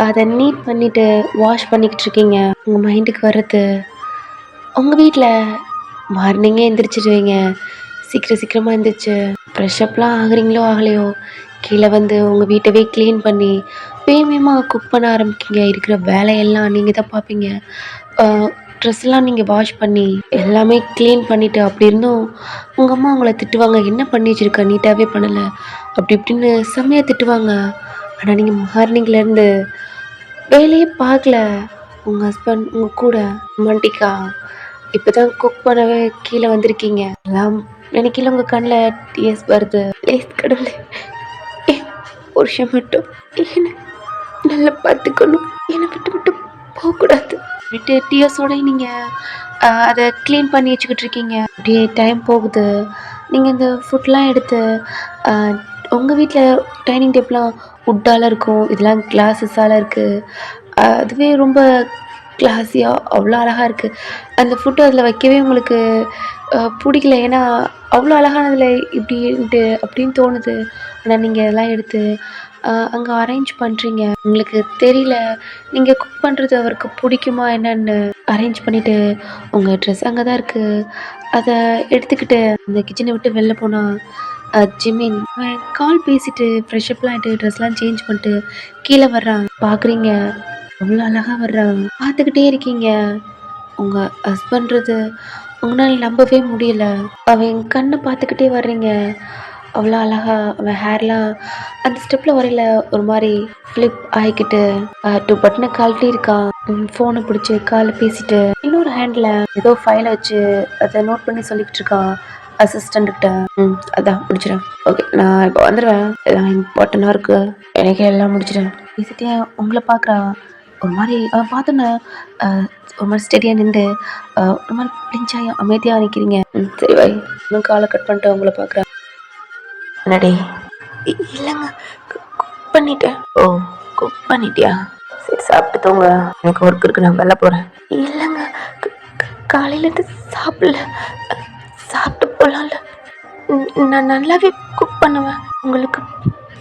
அதை நீட் பண்ணிவிட்டு வாஷ் பண்ணிக்கிட்டு இருக்கீங்க. உங்கள் மைண்டுக்கு வர்றது உங்கள் வீட்டில் மார்னிங்கே எந்திரிச்சிடுவீங்க. சீக்கிரமாக எந்திரிச்சு ஃப்ரெஷ்அப்லாம் ஆகுறீங்களோ ஆகலையோ, கீழே வந்து உங்கள் வீட்டவே க்ளீன் பண்ணி வேகமாக குக் பண்ண ஆரம்பிக்கிங்க. இருக்கிற வேலையெல்லாம் நீங்கள் தான் பார்ப்பீங்க. ட்ரெஸ்லாம் நீங்கள் வாஷ் பண்ணி எல்லாமே க்ளீன் பண்ணிவிட்டு அப்படி இருந்தும் உங்கள் அம்மா உங்களை திட்டுவாங்க, என்ன பண்ணி வச்சுருக்கா, நீட்டாகவே பண்ணலை அப்படி இப்படின்னு செம்மையாக திட்டுவாங்க. ஆனால் நீங்கள் மார்னிங்லேருந்து வேலையே பார்க்கல. உங்கள் ஹஸ்பண்ட் உங்கள் கூட ரொமான்டிக்கா இப்போ தான் குக் பண்ணவே கீழே வந்திருக்கீங்க. எல்லாம் நினைக்கல உங்கள் கண்ணில் டிஎஸ் வருது. கடவுளே, புருஷன் மட்டும் என்ன நல்லா பார்த்துக்கணும், என்னை விட்டு விட்டு போகக்கூடாது விட்டு டிஎஸோட நீங்கள் அதை க்ளீன் பண்ணி வச்சுக்கிட்டு இருக்கீங்க. அப்படியே டைம் போகுது. நீங்கள் இந்த ஃபுட்லாம் எடுத்து உங்கள் வீட்டில் டைனிங் டேபிளாம் உட்டால் இருக்கும், இதெல்லாம் கிளாஸஸால் இருக்குது. அதுவே ரொம்ப கிளாஸியாக அவ்வளோ அழகாக இருக்குது. அந்த ஃபுட்டு அதில் வைக்கவே உங்களுக்கு பிடிக்கல. ஏன்னா அவ்வளோ அழகானதில் இப்படின்ட்டு அப்படின்னு தோணுது. ஆனால் நீங்கள் இதெல்லாம் எடுத்து அங்கே அரேஞ்ச் பண்ணுறீங்க. உங்களுக்கு தெரியல நீங்கள் குக் பண்ணுறது அவருக்கு பிடிக்குமா என்னன்னு. அரேஞ்ச் பண்ணிவிட்டு உங்கள் ட்ரெஸ் அங்கே தான் இருக்குது. அதை எடுத்துக்கிட்டு அந்த கிச்சனை விட்டு வெளில போனால் ஜிமின் கால் பேசிட்டு ஃப்ரெஷ்அப்லாம் ஆகிட்டு ட்ரெஸ்லாம் சேஞ்ச் பண்ணிட்டு கீழே வர்றான். பார்க்குறீங்க, அவ்வளோ அழகாக வர்றான். பார்த்துக்கிட்டே இருக்கீங்க. உங்கள் ஹஸ்பண்ட்றது உங்களால் நம்பவே முடியல. அவன் கண்ணை பார்த்துக்கிட்டே வர்றீங்க. அவ்வளோ அழகா அவன் ஹேர்லாம் அந்த ஸ்டெப்பில் வரையில ஒரு மாதிரி ஃப்ளிப் ஆகிக்கிட்டு 2 பட்டனை கழட்டி இருக்கான். ஃபோனை பிடிச்சி காலை பேசிட்டு இன்னொரு ஹேண்டில் ஏதோ ஃபைலை வச்சு அதை நோட் பண்ணி சொல்லிக்கிட்டு இருக்கான் அசிஸ்டண்ட்கிட்ட. அதான் முடிச்சிடேன், ஓகே நான் இப்போ வந்துடுவேன், எல்லாம் இம்பார்ட்டண்ட்டாக இருக்குது, எனக்கே எல்லாம் முடிச்சிடேன் பேசிட்டே உங்களை பார்க்குறான். ஒரு மாதிரி அவன் பார்த்தோன்னே ஒரு மாதிரி ஸ்டெடியாக நின்று ஒரு மாதிரி பிளிஞ்சாக அமைதியாக நிற்கிறீங்க. சரி வை, இன்னும் காலை கட் பண்ணிட்டு உங்களை பார்க்குறேன். என்னடி? இல்லைங்க, குக் பண்ணிட்டேன். ஓ, குக் பண்ணிட்டியா? சரி சாப்பிட்டு தூங்க, எனக்கு ஒர்க் இருக்கு, நான் வெளில போகிறேன். இல்லைங்க, காலையிலேருந்து சாப்பிடல, சாப்பிட்டு போகலாம்ல. நான் நல்லாவே குக் பண்ணுவேன், உங்களுக்கு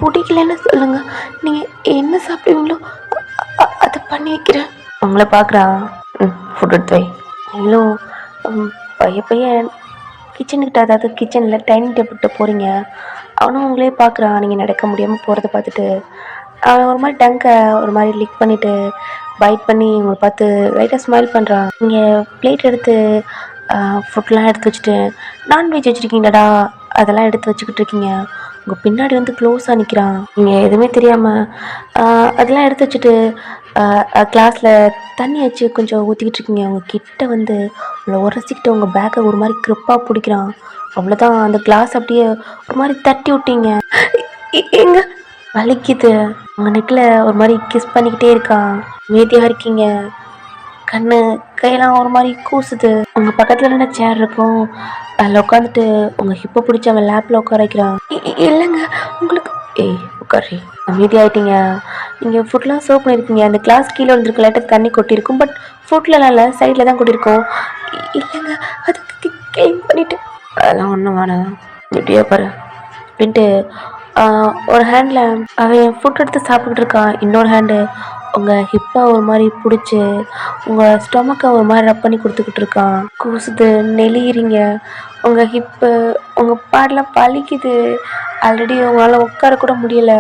பிடிக்கலன்னு சொல்லுங்கள், நீங்கள் என்ன சாப்பிடுவீங்களோ அதை பண்ணி வைக்கிறேன். உங்களை பார்க்குறா. ஃபுட் எடுத்து வை. நீங்களும் பையன் கிச்சனுக்கிட்ட, அதாவது கிச்சனில் டைனிங் டேபிள்கிட்ட போகிறீங்க. அவனும் உங்களே பார்க்குறான், நீங்கள் நடக்க முடியாமல் போகிறத பார்த்துட்டு அவன் ஒரு மாதிரி டங்கை ஒரு மாதிரி லிக் பண்ணிவிட்டு பைட் பண்ணி உங்களை பார்த்து லைட்டாக ஸ்மைல் பண்ணுறான். நீங்கள் பிளேட் எடுத்து ஃபுட்லாம் எடுத்து வச்சுட்டு நான்வெஜ் வச்சுருக்கீங்களாடா, அதெல்லாம் எடுத்து வச்சுக்கிட்டு இருக்கீங்க. உங்கள் பின்னாடி வந்து க்ளோஸாக நிற்கிறான். நீங்கள் எதுவுமே தெரியாமல் அதெல்லாம் எடுத்து வச்சுட்டு கிளாஸில் தண்ணி வச்சு கொஞ்சம் ஊற்றிக்கிட்டு இருக்கீங்க. அவங்க கிட்ட வந்து உங்களை உரசிக்கிட்டு உங்கள் பேக்கை ஒரு மாதிரி க்ரிப்பாக பிடிக்கிறான். அவ்வளோதான், அந்த கிளாஸ் அப்படியே ஒரு மாதிரி தட்டி விட்டீங்க. எங்க வலிக்குது. உங்கள் நெக்கில் ஒரு மாதிரி கிஸ் பண்ணிக்கிட்டே இருக்கான். அமைதியாக இருக்கீங்க, கண்ணு கையெல்லாம் ஒரு மாதிரி கூசுது. உங்கள் பக்கத்தில் என்ன சேர் இருக்கும், அதில் உட்காந்துட்டு உங்கள் ஹிப்பை பிடிச்சி அவன் லேப்பில் உட்கார வைக்கிறான். இல்லைங்க உங்களுக்கு. உட்காரி. அமைதியாகிட்டீங்க. நீங்கள் ஃபுட்லாம் சர்வ் பண்ணியிருக்கீங்க. அந்த கிளாஸ் கீழே வந்துருக்கு, லைட்டாக தண்ணி கொட்டியிருக்கும். பட் ஃபுட்லலாம் இல்லை, சைடில் தான் கொட்டியிருக்கோம். இல்லைங்க, அதுக்கு க்ளீன் பண்ணிவிட்டு. அதெல்லாம் ஒன்றும் வேணாம், எப்படியோ பாரு அப்படின்ட்டு ஒரு ஹேண்டில் அவன் ஃபுட் எடுத்து சாப்பிட்டுட்டு இருக்கான். இன்னொரு ஹேண்டு உங்கள் ஹிப்பை ஒரு மாதிரி பிடிச்சி உங்கள் ஸ்டொமக்கை ஒரு மாதிரி ரப் பண்ணி கொடுத்துக்கிட்டு இருக்கான். கூசுது, நெளிகிறீங்க. உங்கள் ஹிப்பு உங்கள் பாடலாம் பழிக்குது. ஆல்ரெடி உங்களால் உட்கார கூட முடியலை.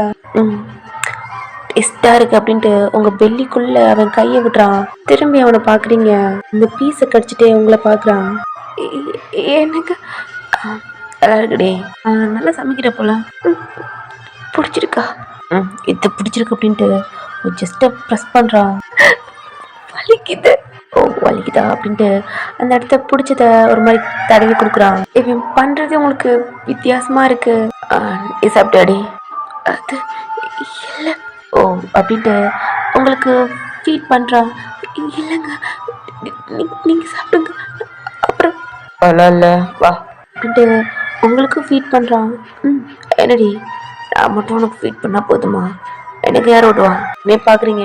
டெஸ்ட்டாக இருக்குது அப்படின்ட்டு உங்கள் பெல்லிக்குள்ளே அவன் கையை விடுறான். திரும்பி அவனை பார்க்குறீங்க. இந்த பீஸை கடிச்சிட்டே உங்களை பார்க்குறான். எனக்கு நல்லா இருக்குடே, நல்லா சமைக்கிற போல, பிடிச்சிருக்கா? இது பிடிச்சிருக்கு அப்படின்ட்டு ஜஸ்ட்டை ப்ரெஸ் பண்ணுறான். வலிக்குது. வலிக்குதா அப்படின்ட்டு அந்த இடத்த பிடிச்சத ஒரு மாதிரி தடவி கொடுக்குறான். இவன் பண்ணுறது உங்களுக்கு வித்தியாசமாக இருக்குது. சாப்பிட்டாடி? அது இல்லை. அப்படின்ட்டு உங்களுக்கு ஃபீட் பண்ணுறான். இல்லைங்க, நீங்கள் சாப்பிடுங்க, அப்புறம் இல்லை வா அப்படின்ட்டு உங்களுக்கு ஃபீட் பண்ணுறான். என்னடி, நான் மட்டும் உனக்கு ஃபீட் பண்ணால் போதுமா? எனக்கு யார் ஓட்டுவா? பார்க்குறீங்க.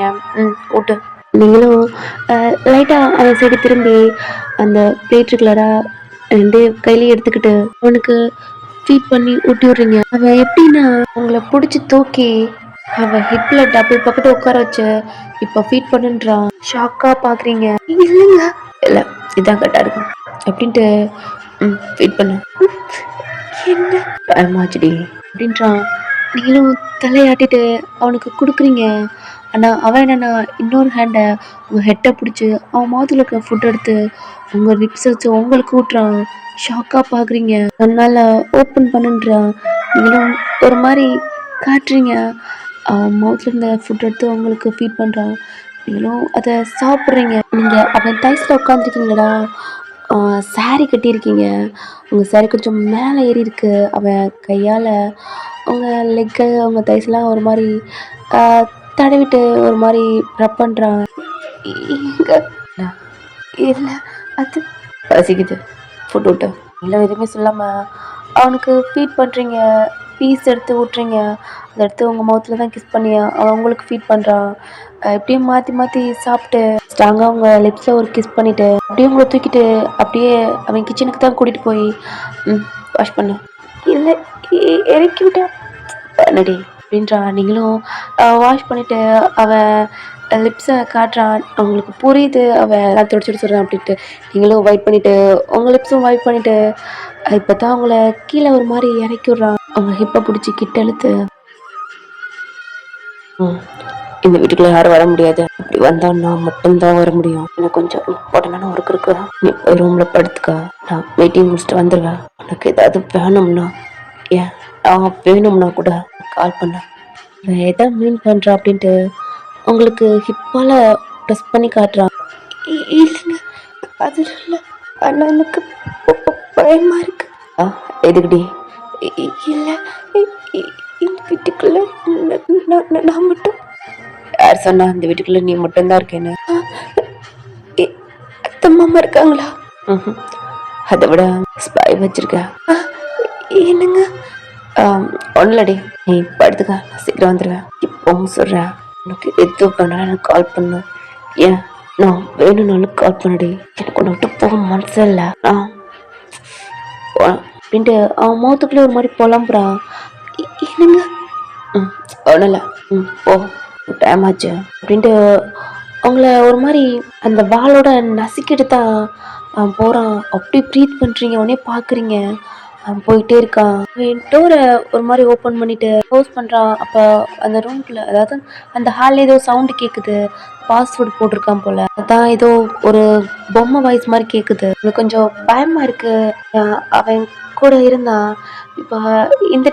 ஓட்டு. நீங்களும் லைட்டாக அவன் சைடு திரும்பி அந்த பிளேட் இருக்குல்லடா, 2 கையிலையும் எடுத்துக்கிட்டு அவனுக்கு ஃபீட் பண்ணி ஊட்டி விட்றீங்க. அவன் எப்படின்னா உங்களை பிடிச்சி தூக்கி அவன் ஹிப்பில் டபுள் பக்கத்து உட்கார வச்சு இப்போ ஃபீட் பண்ணுன்றான். ஷாக்காக பார்க்குறீங்க. இல்லைங்க, இல்லை இதுதான் கரெக்டாக இருக்கும் அப்படின்ட்டு ஃபீட் பண்ண. என்ன பயமாச்சுடி அப்படின்றான். நீங்களும் தலையாட்டிட்டு அவனுக்கு கொடுக்குறீங்க. ஆனால் அவன் என்னென்னா இன்னொரு ஹேண்டை உங்கள் ஹெட்டை பிடிச்சி அவன் மவுத்தில் இருக்க ஃபுட் எடுத்து உங்கள் லிப்ஸ் வச்சு உங்களுக்கு ஊட்டுறான். ஷாக்காக பார்க்குறீங்க. அதனால் ஓப்பன் பண்ணுன்றான். நீங்களும் ஒரு மாதிரி காட்டுறீங்க. அவன் மவுத்தில் இருந்த ஃபுட் எடுத்து உங்களுக்கு ஃபீட் பண்ணுறான். நீங்களும் அதை சாப்பிட்றீங்க. நீங்கள் அவன் டைஸில் உட்காந்துருக்கீங்களா, சாரி கட்டியிருக்கீங்க. உங்கள் சாரி கொஞ்சம் மேலே ஏறி இருக்கு. அவன் கையால் உங்கள் லெக்கை உங்கள் தைஸ்லாம் ஒரு மாதிரி தடவிட்டு ஒரு மாதிரி ரப் பண்ணுறான். இல்லை, அது பசிக்குது, ஃபுட் விட்டு. இல்லை எதுவுமே சொல்லாமல் அவனுக்கு ஃபீட் பண்ணுறீங்க. பீஸ் எடுத்து விட்றீங்க. அதை எடுத்து உங்கள் மவுத்தில் தான் கிஸ் பண்ணி அவன் உங்களுக்கு ஃபீட் பண்ணுறான். எப்படியும் மாற்றி மாற்றி சாப்பிட்டு ஸ்ட்ராங்காக அவங்க லிப்ஸில் ஒரு கிஸ் பண்ணிவிட்டு அப்படியே உங்களை தூக்கிட்டு அப்படியே அவன் கிச்சனுக்கு தான் கூட்டிகிட்டு போய் வாஷ் பண்ண. இல்லை இறக்கி விட்டா நடி அப்படின்றான். நீங்களும் வாஷ் பண்ணிவிட்டு அவன் லிப்ஸை காட்டுறான். அவங்களுக்கு புரியுது அவன் எல்லாம் தொடச்சிட்டு சொல்கிறான் அப்படின்ட்டு. நீங்களும் வைட் பண்ணிவிட்டு உங்கள் லிப்ஸும் வைட் பண்ணிவிட்டு இப்போ தான் அவங்கள கீழே ஒரு மாதிரி இறக்கி விட்றான். அவங்க ஹிப்பை பிடிச்சி கிட்ட இழுத்து, இந்த வீட்டுக்குள்ள யாரும் வர முடியாது, அப்படி வந்தான்னா மட்டும்தான் வர முடியும், எனக்கு கொஞ்சம் இம்பார்ட்டண்டான ஒர்க் இருக்கு, நீ போய் ரூமில் படுத்துக்கா, நான் மீட்டிங் முடிச்சுட்டு வந்துடுவேன், உனக்கு ஏதாவது வேணும்னா வேணும்னா கூட கால் பண்ண, நான் எதை மீன் பண்ணுறேன் அப்படின்ட்டு உங்களுக்கு ஹிப்பால் ப்ரெஸ் பண்ணி காட்டுறான். இல்லைங்க, அது இல்லை, ஆனால் எனக்கு பயமா இருக்கு. எதுக்குடி? இல்லை, இந்த வீட்டுக்குள்ள நான் மட்டும். யார் சொன்னா இந்த வீட்டுக்குள்ள நீ மட்டும்தான் இருக்கேன்னு? அத்தம்மா இருக்காங்களா? அதை விட ஸ்பை வச்சிருக்க. என்னங்க? ஒன்னுலடி, நீ படுத்துக்க, சீக்கிரம் வந்துடுவேன். இப்பவும் சொல்கிறேன், உனக்கு எது வேணாலும் எனக்கு கால் பண்ணு. ஏன் நான் வேணும்னாலும் கால் பண்ணுடி. எனக்கு உன்னை விட்டு போக மனசு இல்லை. நான் அப்படின்ட்டு அவன் முகத்துக்குள்ளே ஒரு மாதிரி புலம்புறான். என்னங்க? ம் ஒன்றும் இல்லை. போ, டைம் ஆச்சு அப்படின்ட்டு அவங்கள ஒரு மாதிரி அந்த வாளோட நசுக்கிட்டு தான் அவன் போகிறான். அப்படி ப்ரீத் பண்ணுறீங்க, அவனே பார்க்குறீங்க. அவன் போயிட்டே இருக்கான். அவன் டோரை ஒரு மாதிரி ஓப்பன் பண்ணிட்டு க்ளோஸ் பண்ணுறான். அப்போ அந்த ரூம்குள்ள, அதாவது அந்த ஹாலில் ஏதோ சவுண்டு கேட்குது. பாஸ்வேர்டு போட்டிருக்கான் போல. அதான் ஏதோ ஒரு பொம்மை வாய்ஸ் மாதிரி கேட்குது. எனக்கு கொஞ்சம் பயமாக இருக்குது. அவன் கூட இருந்தான். இப்போ இந்த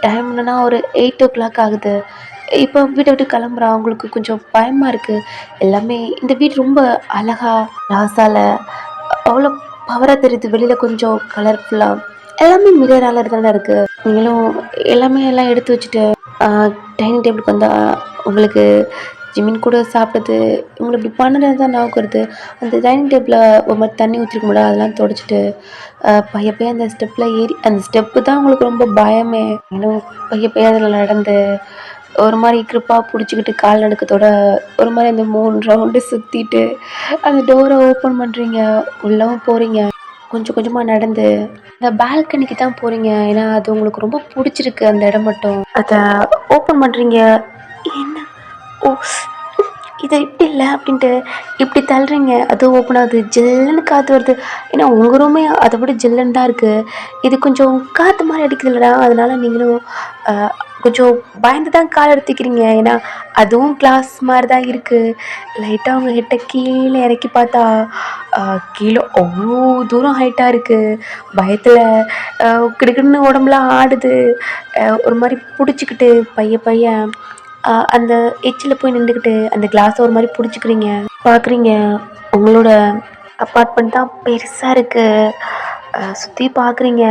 டைம்னா ஒரு 8 o'clock ஆகுது. இப்போ வீட்டை விட்டு கிளம்புறான். அவங்களுக்கு கொஞ்சம் பயமாக இருக்குது. எல்லாமே இந்த வீடு ரொம்ப அழகா ராசால அவ்வளோ பவராக தெரியுது. வெளியில் கொஞ்சம் கலர்ஃபுல்லாக எல்லாமே மிரரால தானே இருக்குது. நீங்களும் எல்லாம் எடுத்து வச்சுட்டு டைனிங் டேபிளுக்கு வந்தால் உங்களுக்கு ஜிமின் கூட சாப்பிட்டது உங்களுக்கு இப்படி பண்ணுறது தான் ஞாபகம் வருது. அந்த டைனிங் டேபிளில் ஒரு மாதிரி தண்ணி ஊற்றிருக்க முடியாது, அதெல்லாம் தொடச்சிட்டு பைய அந்த ஸ்டெப்பில் ஏறி, அந்த ஸ்டெப்பு தான் உங்களுக்கு ரொம்ப பயமே. இன்னும் பைய அதில் நடந்து ஒரு மாதிரி கிரிப்பாக பிடிச்சிக்கிட்டு கால் நடுக்கத்தோட ஒரு மாதிரி அந்த 3 ரவுண்டு சுற்றிட்டு அந்த டோரை ஓப்பன் பண்ணுறீங்க. உள்ளவும் போகிறீங்க. கொஞ்சம் கொஞ்சமாக நடந்து அந்த பால்கனிக்கு தான் போகிறீங்க. ஏன்னா அது உங்களுக்கு ரொம்ப பிடிச்சிருக்கு அந்த இடம் மட்டும். அதை ஓப்பன் பண்ணுறீங்க. என்ன? ஓ, இது இப்படி இல்லை அப்படின்ட்டு இப்படி தள்ளுறீங்க. அதுவும் ஓப்பன் ஆகுது. ஜில்லுன்னு காற்று வருது. ஏன்னா உங்கள் ரூமே அதை விட ஜில்லுன்னு தான் இருக்குது. இது கொஞ்சம் காற்று மாதிரி அடிக்குது இல்லைடா, அதனால நீங்களும் கொஞ்சம் பயந்து தான் கால் எடுத்துக்கிறீங்க. ஏன்னா அதுவும் கிளாஸ் மாதிரி தான் இருக்குது. லைட்டாக அவங்க ஹெட்டை கீழே இறக்கி பார்த்தா கீழே அவ்வளோ தூரம் ஹைட்டாக இருக்குது. பயத்தில் கிடுக்கிடுன்னு உடம்புலாம் ஆடுது. ஒரு மாதிரி பிடிச்சிக்கிட்டு பையன் அந்த எச்சில் போய் நின்றுக்கிட்டு அந்த கிளாஸை ஒரு மாதிரி பிடிச்சிக்கிறீங்க. பார்க்குறீங்க உங்களோட அப்பார்ட்மெண்ட் தான் பெருசாக இருக்குது. சுற்றி பார்க்குறீங்க.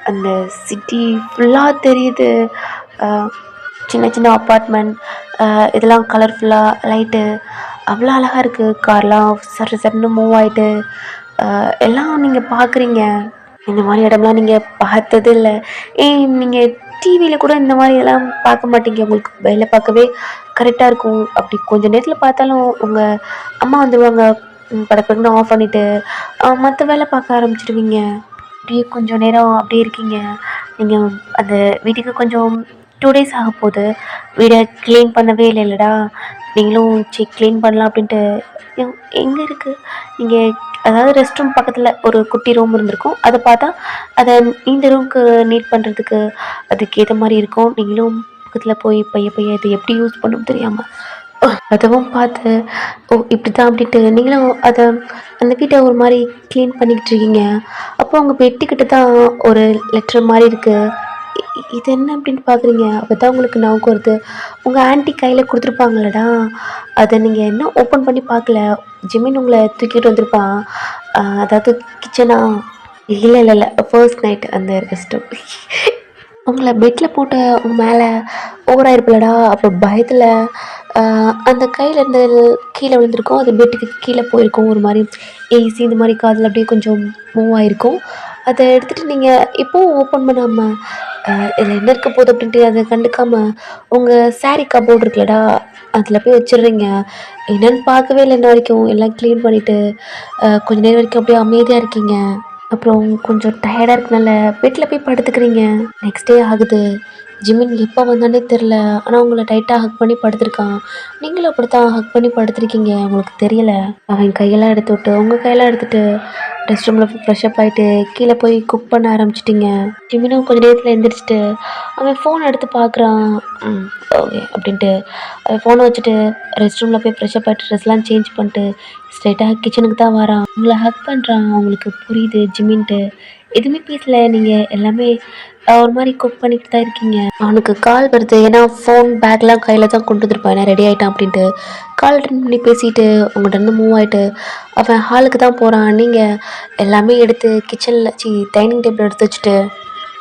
அந்த சிட்டி ஃபுல்லாக தெரியுது. சின்ன சின்ன அப்பார்ட்மெண்ட், இதெல்லாம் கலர்ஃபுல்லாக லைட்டு அவ்வளோ அழகாக இருக்குது. கார்லாம் சர்ன்னு மூவ் ஆகிட்டு எல்லாம் நீங்கள் பார்க்குறீங்க. இந்த மாதிரி இடம்லாம் நீங்கள் பார்த்தது இல்லை. நீங்கள் டிவியில் கூட இந்த மாதிரி எல்லாம் பார்க்க மாட்டீங்க. உங்களுக்கு வேலை பார்க்கவே கரெக்டாக இருக்கும். அப்படி கொஞ்சம் நேரத்தில் பார்த்தாலும் உங்கள் அம்மா வந்துடுவாங்க. படப்படன்னு ஆஃப் பண்ணிவிட்டு மற்ற வேலை பார்க்க ஆரம்பிச்சிடுவீங்க. அப்படியே கொஞ்சம் நேரம் அப்படியே இருக்கீங்க. நீங்கள் அந்த வீட்டுக்கு கொஞ்சம் 2 days ஆக போகுது. வீடை க்ளீன் பண்ணவே இல்லைடா. நீங்களும் க்ளீன் பண்ணலாம் அப்படின்ட்டு எங்கே இருக்குது நீங்கள், அதாவது ரெஸ்ட் ரூம் பக்கத்தில் ஒரு குட்டி ரூம் இருந்திருக்கும். அதை பார்த்தா அதை இந்த ரூமுக்கு நீட் பண்ணுறதுக்கு அதுக்கேற்ற மாதிரி இருக்கும். நீங்களும் பக்கத்தில் போய் பைய இதை எப்படி யூஸ் பண்ணணும் தெரியாமல் அதுவும் பார்த்து இப்படி தான் அப்படின்ட்டு நீங்களும் அதை அந்த வீட்டை ஒரு மாதிரி க்ளீன் பண்ணிக்கிட்டு இருக்கீங்க. அப்போ உங்கள் பெட்டிக்கிட்ட தான் ஒரு லெட்டர் மாதிரி இருக்குது. இது என்ன அப்படின்னு பார்க்குறீங்க. அப்போ தான் உங்களுக்கு ஞாபகம் வருது, உங்கள் ஆன்ட்டி கையில் கொடுத்துருப்பாங்களடா, அதை நீங்கள் இன்னும் ஓப்பன் பண்ணி பார்க்கல. ஜிமின் உங்களை தூக்கிட்டு வந்திருப்பான். அதாவது கிச்சனா இல்லை ஃபர்ஸ்ட் நைட் அந்த ரெஸ்ட் ரூம் உங்களை பெட்டில் போட்டு உங்கள் மேலே ஓவராயிருப்பில்லடா. அப்போ பயத்தில் அந்த கையில் இருந்து கீழே விழுந்திருக்கும். அது பெட்டுக்கு கீழே போயிருக்கும். ஒரு மாதிரி ஏசி இந்த மாதிரி காதில் அப்படியே கொஞ்சம் மூவ் ஆகிருக்கும். அதை எடுத்துகிட்டு நீங்கள் இப்போவும் ஓப்பன் பண்ணாமல் இதில் என்ன இருக்க போகுது அப்படின்ட்டு அதை கண்டுக்காமல் உங்கள் சாரீ கபோர்டு இருக்குல்லடா, அதில் போய் வச்சிடுறீங்க. என்னென்னு பார்க்கவே இல்லை இன்ன வரைக்கும். எல்லாம் க்ளீன் பண்ணிவிட்டு கொஞ்சம் நேரம் வரைக்கும் அப்படியே அமைதியாக இருக்கீங்க. அப்புறம் கொஞ்சம் டயர்டாக இருக்கனால பெட்டில் போய் படுத்துக்கிறீங்க. நெக்ஸ்ட் டே ஆகுது. ஜிமின் எப்போ வந்தானே தெரில. ஆனால் உங்களை டைட்டாக ஹக் பண்ணி படுத்திருக்கான். நீங்களும் அப்படித்தான் ஹக் பண்ணி படுத்திருக்கீங்க. உங்களுக்கு தெரியலை. அவன் கையெல்லாம் எடுத்து விட்டு உங்கள் கையெல்லாம் எடுத்துகிட்டு ரெஸ்ட் ரூமில் போய் ஃப்ரெஷ்அப் ஆகிட்டு கீழே போய் குக் பண்ண ஆரம்பிச்சிட்டிங்க. ஜிமினும் கொஞ்சம் நேரத்தில் எழுந்திரிச்சிட்டு அவன் ஃபோன் எடுத்து பார்க்குறான். ஓகே அப்படின்ட்டு அவன் ஃபோனை வச்சுட்டு ரெஸ்ட் ரூமில் போய் ஃப்ரெஷ்அப் ஆகிட்டு ட்ரெஸ்லாம் சேஞ்ச் பண்ணிட்டு ஸ்ட்ரைட்டாக கிச்சனுக்கு தான் வரான். உங்களை ஹக் பண்ணுறான். அவங்களுக்கு புரியுது ஜிமின்ட்டு எதுவுமே பேசல. நீங்கள் எல்லாமே ஒரு மாதிரி குக் பண்ணிட்டு தான் இருக்கீங்க. அவனுக்கு கால் வருது. ஏன்னா ஃபோன் பேக்லாம் கையில் தான் கொண்டு வந்துருப்பான். ஏன்னா ரெடி ஆகிட்டான் அப்படின்ட்டு கால் அட்டெண்ட் பண்ணி பேசிட்டு உங்கள்கிட்ட இருந்து மூவ் ஆகிட்டு அவன் ஹாலுக்கு தான் போகிறான். நீங்கள் எல்லாமே எடுத்து கிச்சனில் டைனிங் டேபிள் எடுத்து வச்சுட்டு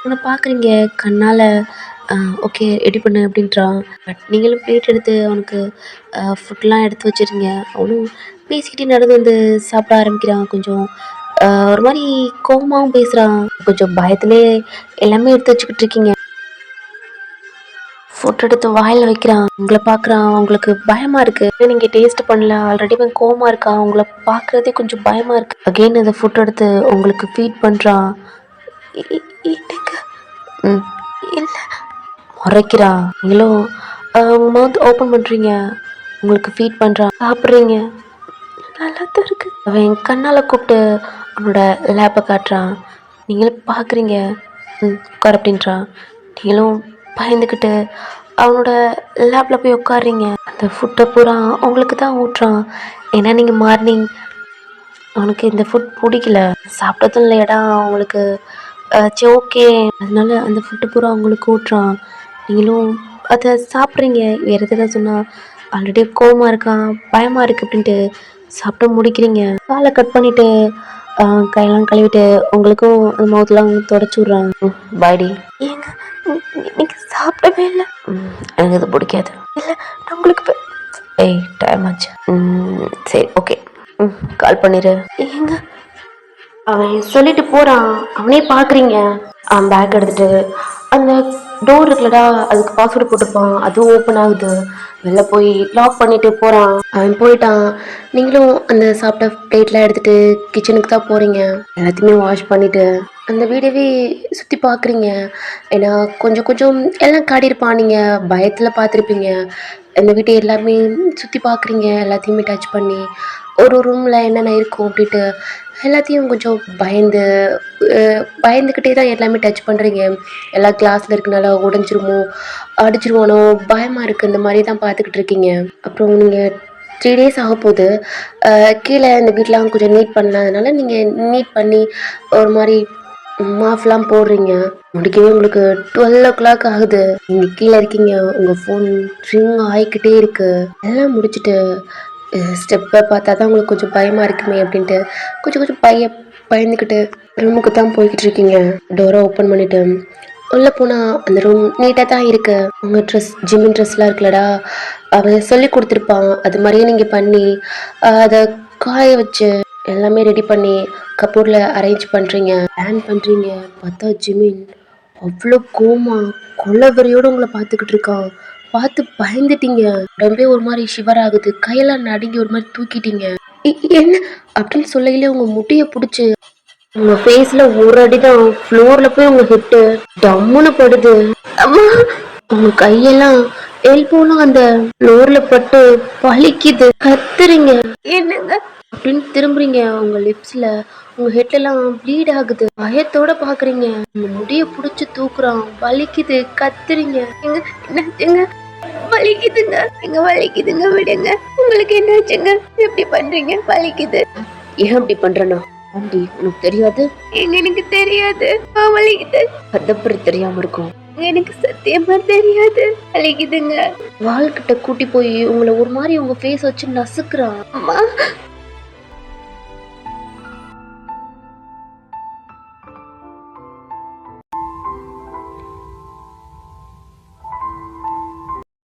அவனை பார்க்குறீங்க கண்ணால். ஓகே ரெடி பண்ணு அப்படின்றான். பட் நீங்களும் பிளேட் எடுத்து அவனுக்கு ஃபுட்லாம் எடுத்து வச்சுருங்க. அவனும் பேசிக்கிட்டே நடந்து வந்து சாப்பிட ஆரம்பிக்கிறான். கொஞ்சம் ஒரு மாதிரி கோவமாகவும் பேசுகிறான். கொஞ்சம் பயத்துலேயே எல்லாமே எடுத்து வச்சுக்கிட்டு இருக்கீங்க. ஃபுட் எடுத்து வாயில வைக்கிறான். உங்களை பார்க்குறான். உங்களுக்கு பயமா இருக்கு. நீங்க டேஸ்ட் பண்ணல. ஆல்ரெடி அவன் கோமா இருக்கான். உங்களை பார்க்கறதே கொஞ்சம் பயமா இருக்கு. அகைன் அந்த ஃபுட் எடுத்து உங்களுக்கு ஃபீட் பண்றான். எனக்கு இல்லை முறைக்கிறான். நீங்களும் உங்க மவுத் ஓப்பன் பண்றீங்க. உங்களுக்கு ஃபீட் பண்றான். சாப்பிட்றீங்க. நல்லா தான் இருக்கு. அவன் கண்ணால் கூப்பிட்டு அவனோட லேப்பை காட்டுறான். நீங்களும் பார்க்குறீங்க. உட்கார் அப்படின்றான். நீங்களும் பயந்துக்கிட்டு அவனோட லேப்பில் போய் உட்காடுறீங்க. அந்த ஃபுட்டை பூரா அவங்களுக்கு தான் ஊட்டுறான். ஏன்னா நீங்கள் மார்னிங் அவனுக்கு இந்த ஃபுட் பிடிக்கல, சாப்பிட்டதும் இல்லையடா அவங்களுக்கு. சரி ஓகே, அதனால அந்த ஃபுட்டு பூரா அவங்களுக்கு ஊட்டுறான். நீங்களும் அதை சாப்பிட்றீங்க. வேறு எதாவது சொன்னால் ஆல்ரெடி கோவமாக இருக்கான், பயமாக இருக்குது அப்படின்ட்டு சாப்பிட்டு முடிக்கிறீங்க. காலை கட் பண்ணிவிட்டு கையெல்லாம் கழுவிட்டு உங்களுக்கும் அந்த மவுத்தெலாம் தொடச்சி விட்றாங்க. பாடி ஏங்க நீங்கள் சாப்பிடவே இல்லை. எனக்கு அது பிடிக்காது. இல்லை நான் உங்களுக்கு ஏய் டைம் ஆச்சு. சரி ஓகே கால் பண்ணிடு. ஏங்க அவன் சொல்லிட்டு போகிறான். அவனே பார்க்குறீங்க. அவன் பேக் எடுத்துட்டு அந்த டோர் இருக்குல்லடா, அதுக்கு பாஸ்வேர்டு போட்டிருப்பான். அதுவும் ஓப்பன் ஆகுது. வெளில போய் லாக் பண்ணிட்டு போகிறான். அவன் போயிட்டான். நீங்களும் அந்த சாப்பிட்ட பிளேட்லாம் எடுத்துகிட்டு கிச்சனுக்கு தான் போகிறீங்க. எல்லாத்தையுமே வாஷ் பண்ணிவிட்டு அந்த வீடவே சுற்றி பார்க்குறீங்க. ஏன்னா கொஞ்சம் கொஞ்சம் எல்லாம் காட்டியிருப்பான். நீங்கள் பயத்தில் பார்த்துருப்பீங்க. அந்த வீட்டை எல்லாருமே சுற்றி பார்க்குறீங்க. எல்லாத்தையுமே டச் பண்ணி ஒரு ரூமில் என்னென்ன இருக்கும் அப்படின்ட்டு எல்லாத்தையும் கொஞ்சம் பயந்துக்கிட்டே தான் எல்லாமே டச் பண்ணுறீங்க. எல்லா கிளாஸில் இருக்கனால உடஞ்சிருமோ அடிச்சிருவானோ பயமாக இருக்குது. இந்த மாதிரி தான் பார்த்துக்கிட்டு இருக்கீங்க. அப்புறம் நீங்கள் 3 days ஆக போகுது. கீழே இந்த வீட்டெலாம் கொஞ்சம் நீட் பண்ணாதனால நீங்கள் நீட் பண்ணி ஒரு மாதிரி மாஃப்லாம் போடுறீங்க. முடிக்கவே உங்களுக்கு 12 o'clock ஆகுது. நீங்கள் கீழே இருக்கீங்க. உங்கள் ஃபோன் ரிங் ஆகிக்கிட்டே இருக்குது. எல்லாம் முடிச்சுட்டு ஸ்டெப்பை பார்த்தா தான் உங்களுக்கு கொஞ்சம் பயமாக இருக்குமே அப்படின்ட்டு கொஞ்சம் பயந்துக்கிட்டு ரூமுக்கு தான் போய்கிட்டு இருக்கீங்க. டோரை ஓப்பன் பண்ணிவிட்டு உள்ளே போனால் அந்த ரூம் நீட்டாக தான் இருக்குது. உங்கள் ஜிம்மின் ட்ரெஸ்லாம் இருக்குல்லடா, அவன் சொல்லி கொடுத்துருப்பான். அது மாதிரியே நீங்கள் பண்ணி அதை காய வச்சு எல்லாமே ரெடி பண்ணி கப்போர்டில் அரேஞ்ச் பண்ணுறீங்க, பிளான் பண்ணுறீங்க. பார்த்தா ஜிமின் அவ்வளோ கோமா கொலவெறியோடு உங்களை பார்த்துக்கிட்டு இருக்கான். பார்த்து பயந்துட்டீங்க. உடம்பே ஒரு மாதிரி ஷிவர் ஆகுது. கையெல்லாம் நடுங்கி ஒரு மாதிரி தூக்கிட்டீங்க. என்ன அப்படின்னு சொல்லையிலே உங்கள் முட்டியை பிடிச்சி உங்க ஃபேஸ்ல ஒரு அடிதான் ஃப்ளோர்ல போய் உங்க ஹிட்டு டம்முன்னு படுது. அம்மா உங்க கையெல்லாம் எல்போலாம் அந்த ஃப்ளோர்ல பட்டு வலிக்குது. கத்துறீங்க. என்னங்க அப்படின்னு திரும்புறீங்க. உங்க லிப்ஸ்ல உங்க ஹெட்லாம் ப்ளீட் ஆகுது. பயத்தோட பாக்குறீங்க. உங்க முடிய புடிச்சு தூக்குறான். வலிக்குது. கத்துறீங்க. எங்க வலிக்குதுங்க, எங்க வலிக்குதுங்க, விடுங்க. உங்களுக்கு என்னாச்சுங்க? எப்படி பண்றீங்க? வலிக்குது. ஏன் அப்படி பண்றேன்னா ஆண்டி உனக்கு தெரியாது. எனக்கு தெரியாது. வலிக்குது. கதப்பறி தெரியாம இருக்கும். எனக்கு சத்தியமா தெரியாது. வலிக்குதுங்க. வாள்கிட்ட கூட்டி போய் உங்களை ஒரு மாதிரி உங்க ஃபேஸ் வச்சு நசுக்குறான். அம்மா